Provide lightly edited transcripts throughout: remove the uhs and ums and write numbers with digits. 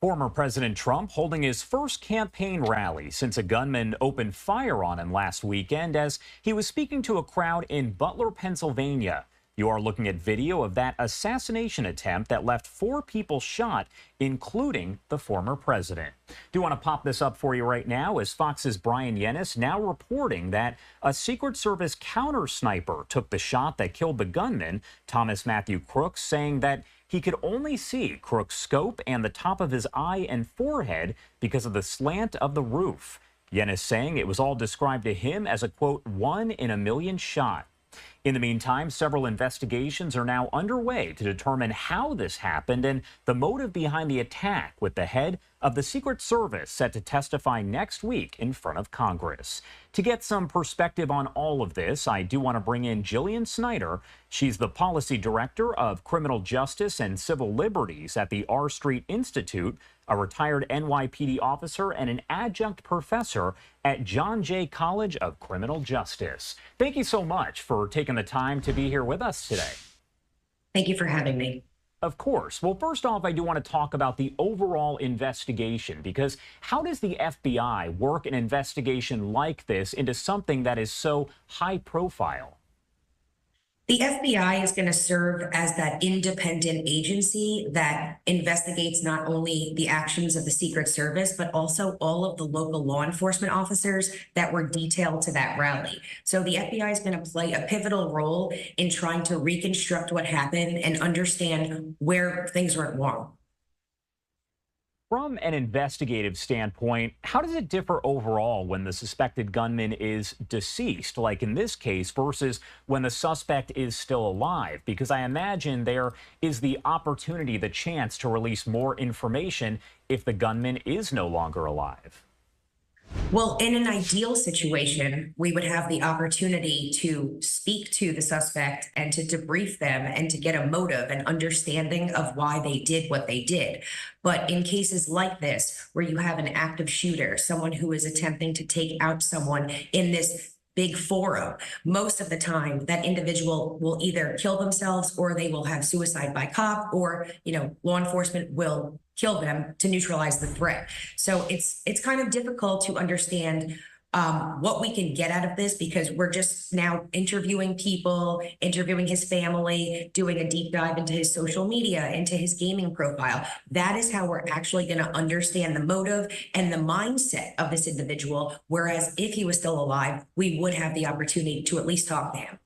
Former President Trump holding his first campaign rally since a gunman opened fire on him last weekend as he was speaking to a crowd in Butler, Pennsylvania. You are looking at video of that assassination attempt that left 4 people shot, including the former president. Do want to pop this up for you right now as Fox's Brian Yennis now reporting that a Secret Service counter sniper took the shot that killed the gunman, Thomas Crooks, saying that he could only see Crooks' scope and the top of his eye and forehead because of the slant of the roof. Yennis saying it was all described to him as a, quote, 1 in a million shot. In the meantime, several investigations are now underway to determine how this happened and the motive behind the attack, with the head of the Secret Service set to testify next week in front of Congress. To get some perspective on all of this, I do want to bring in Jillian Snyder. She's the Policy Director of Criminal Justice and Civil Liberties at the R Street Institute, a retired NYPD officer and an adjunct professor at John Jay College of Criminal Justice. Thank you so much for taking the time to be here with us today. Thank you for having me. Of course. Well, first off, I do want to talk about the overall investigation, because how does the FBI work an investigation like this into something that is so high profile? The FBI is going to serve as that independent agency that investigates not only the actions of the Secret Service, but also all of the local law enforcement officers that were detailed to that rally. So the FBI is going to play a pivotal role in trying to reconstruct what happened and understand where things went wrong. From an investigative standpoint, how does it differ overall when the suspected gunman is deceased, like in this case, versus when the suspect is still alive? Because I imagine there is the opportunity, the chance to release more information if the gunman is no longer alive. Well, in an ideal situation, we would have the opportunity to speak to the suspect and to debrief them and to get a motive and understanding of why they did what they did. But in cases like this, where you have an active shooter, someone who is attempting to take out someone in this big forum, most of the time that individual will either kill themselves or they will have suicide by cop, or, law enforcement will kill them to neutralize the threat. So it's kind of difficult to understand what we can get out of this, because we're just now interviewing people, interviewing his family, doing a deep dive into his social media, into his gaming profile. That is how we're actually going to understand the motive and the mindset of this individual. Whereas if he was still alive, we would have the opportunity to at least talk to him.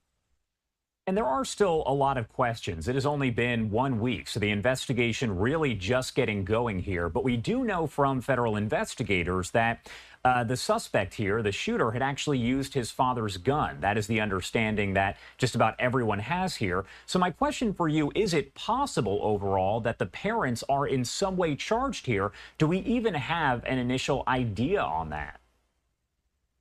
And there are still a lot of questions. It has only been 1 week, so the investigation really just getting going here. But we do know from federal investigators that the suspect here, the shooter, had actually used his father's gun. That is the understanding that just about everyone has here. So my question for you, is it possible overall that the parents are in some way charged here? Do we even have an initial idea on that?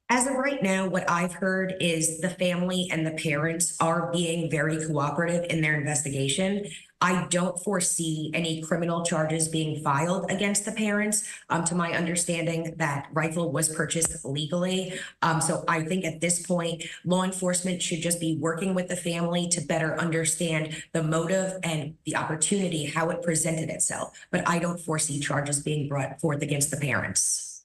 As of right now, what I've heard is the family and the parents are being very cooperative in their investigation. I don't foresee any criminal charges being filed against the parents. To my understanding, that rifle was purchased legally. So I think at this point, law enforcement should just be working with the family to better understand the motive and the opportunity, how it presented itself. But I don't foresee charges being brought forth against the parents.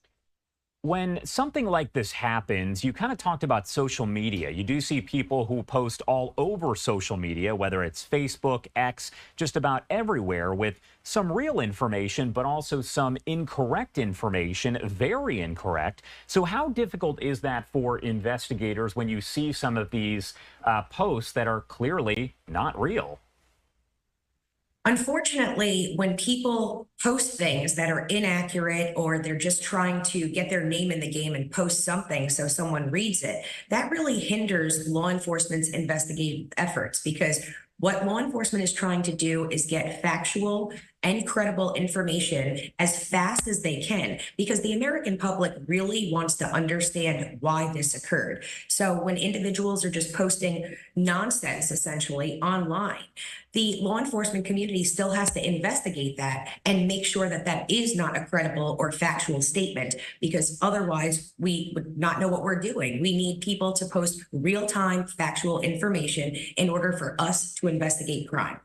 When something like this happens, you kind of talked about social media. You do see people who post all over social media, whether it's Facebook, X, just about everywhere, with some real information, but also some incorrect information, very incorrect. So how difficult is that for investigators when you see some of these posts that are clearly not real? Unfortunately, when people post things that are inaccurate, or they're just trying to get their name in the game and post something so someone reads it, that really hinders law enforcement's investigative efforts, because what law enforcement is trying to do is get factual and credible information as fast as they can, because the American public really wants to understand why this occurred. So when individuals are just posting nonsense, essentially, online, the law enforcement community still has to investigate that and make sure that that is not a credible or factual statement, because otherwise we would not know what we're doing. We need people to post real-time factual information in order for us to investigate crime.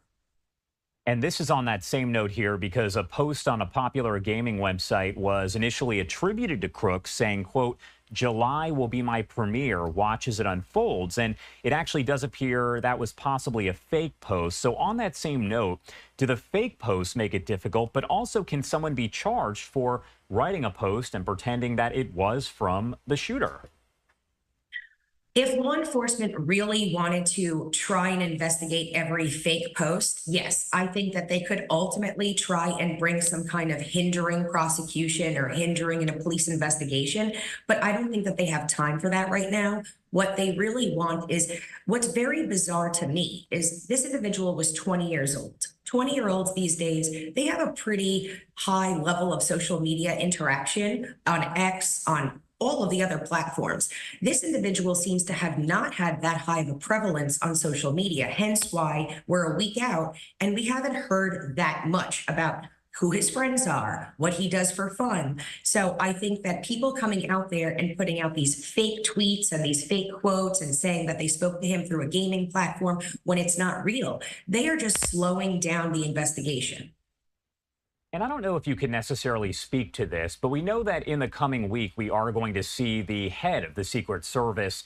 And this is on that same note here because a post on a popular gaming website was initially attributed to Crooks saying, quote, "July will be my premiere. Watch as it unfolds." And it actually does appear that was possibly a fake post. So on that same note, do the fake posts make it difficult, but also can someone be charged for writing a post and pretending that it was from the shooter? If law enforcement really wanted to try and investigate every fake post, yes, I think that they could ultimately try and bring some kind of hindering prosecution or hindering in a police investigation. But I don't think that they have time for that right now. What they really want is what's very bizarre to me is this individual was 20 years old. 20-year-olds these days, they have a pretty high level of social media interaction on X, on all of the other platforms. This individual seems to have not had that high of a prevalence on social media, hence why we're a week out and we haven't heard that much about who his friends are, what he does for fun. So I think that people coming out there and putting out these fake tweets and these fake quotes and saying that they spoke to him through a gaming platform when it's not real, they are just slowing down the investigation. And I don't know if you can necessarily speak to this, but we know that in the coming week, we are going to see the head of the Secret Service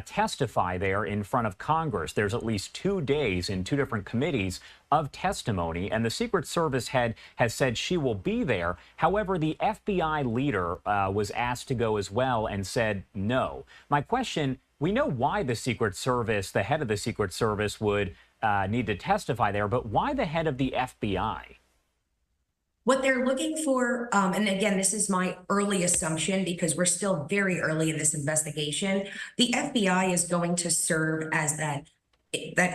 testify there in front of Congress. There's at least 2 days in 2 different committees of testimony, and the Secret Service head has said she will be there. However, the FBI leader was asked to go as well and said no. My question, we know why the Secret Service, the head of the Secret Service would need to testify there, but why the head of the FBI? What they're looking for, and again, this is my early assumption because we're still very early in this investigation, the FBI is going to serve as that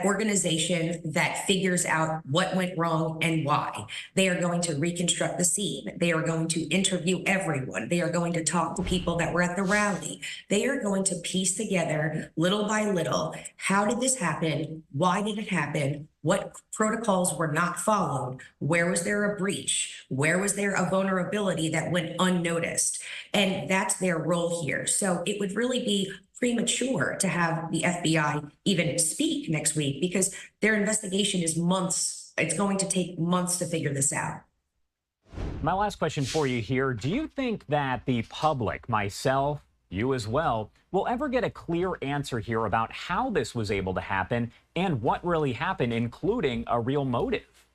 organization that figures out what went wrong and why. They are going to reconstruct the scene. They are going to interview everyone. They are going to talk to people that were at the rally. They are going to piece together little by little, how did this happen? Why did it happen? What protocols were not followed? Where was there a breach? Where was there a vulnerability that went unnoticed? And that's their role here. So it would really be premature to have the FBI even speak next week because their investigation is months. It's going to take months to figure this out. My last question for you here. Do you think that the public, myself, you as well, will ever get a clear answer here about how this was able to happen and what really happened, including a real motive?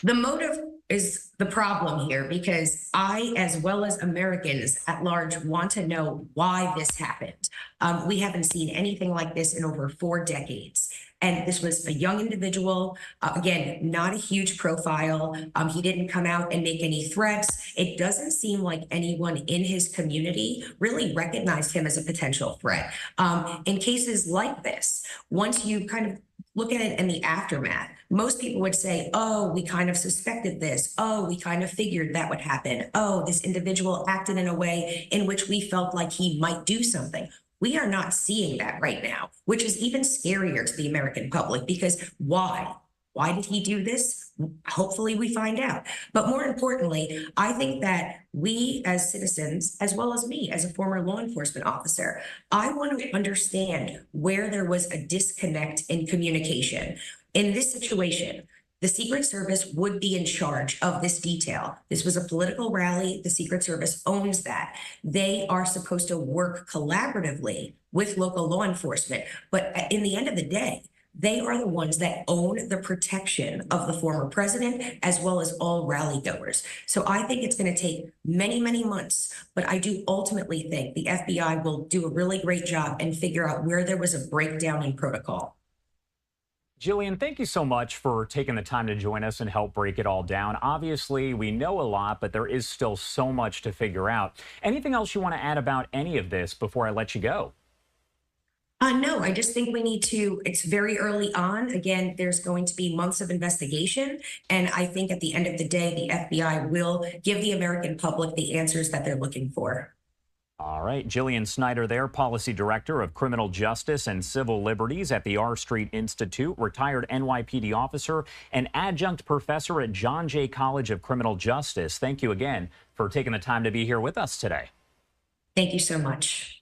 The motive is the problem here because I, as well as Americans at large, want to know why this happened. We haven't seen anything like this in over 4 decades. And this was a young individual, again, not a huge profile. He didn't come out and make any threats. It doesn't seem like anyone in his community really recognized him as a potential threat. In cases like this, once you kind of look at it in the aftermath, most people would say, oh, we kind of suspected this. Oh, we kind of figured that would happen. Oh, this individual acted in a way in which we felt like he might do something. We are not seeing that right now, which is even scarier to the American public because why? Why did he do this? Hopefully we find out. But more importantly, I think that we as citizens, as well as me as a former law enforcement officer, I want to understand where there was a disconnect in communication. In this situation, the Secret Service would be in charge of this detail. This was a political rally. The Secret Service owns that. They are supposed to work collaboratively with local law enforcement. But in the end of the day, they are the ones that own the protection of the former president, as well as all rally goers. So I think it's going to take many, many months, but I do ultimately think the FBI will do a really great job and figure out where there was a breakdown in protocol. Jillian, thank you so much for taking the time to join us and help break it all down. Obviously, we know a lot, but there is still so much to figure out. Anything else you want to add about any of this before I let you go? No, I just think we need to, it's very early on. Again, there's going to be months of investigation. And I think at the end of the day, the FBI will give the American public the answers that they're looking for. All right. Jillian Snyder there, Policy Director of Criminal Justice and Civil Liberties at the R Street Institute, retired NYPD officer and adjunct professor at John Jay College of Criminal Justice. Thank you again for taking the time to be here with us today. Thank you so much.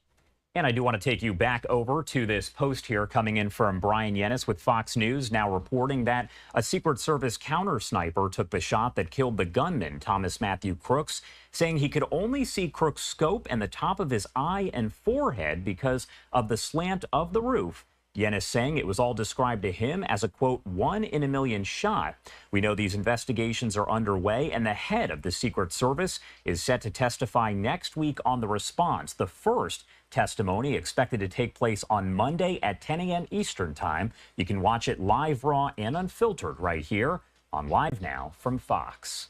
And I do want to take you back over to this post here coming in from Brian Yennis with Fox News, now reporting that a Secret Service counter sniper took the shot that killed the gunman, Thomas Matthew Crooks, saying he could only see Crooks' scope and the top of his eye and forehead because of the slant of the roof. Yennis saying it was all described to him as a, quote, 1 in a million shot. We know these investigations are underway, and the head of the Secret Service is set to testify next week on the response. The first testimony expected to take place on Monday at 10 a.m. Eastern Time. You can watch it live, raw, and unfiltered right here on Live Now from Fox.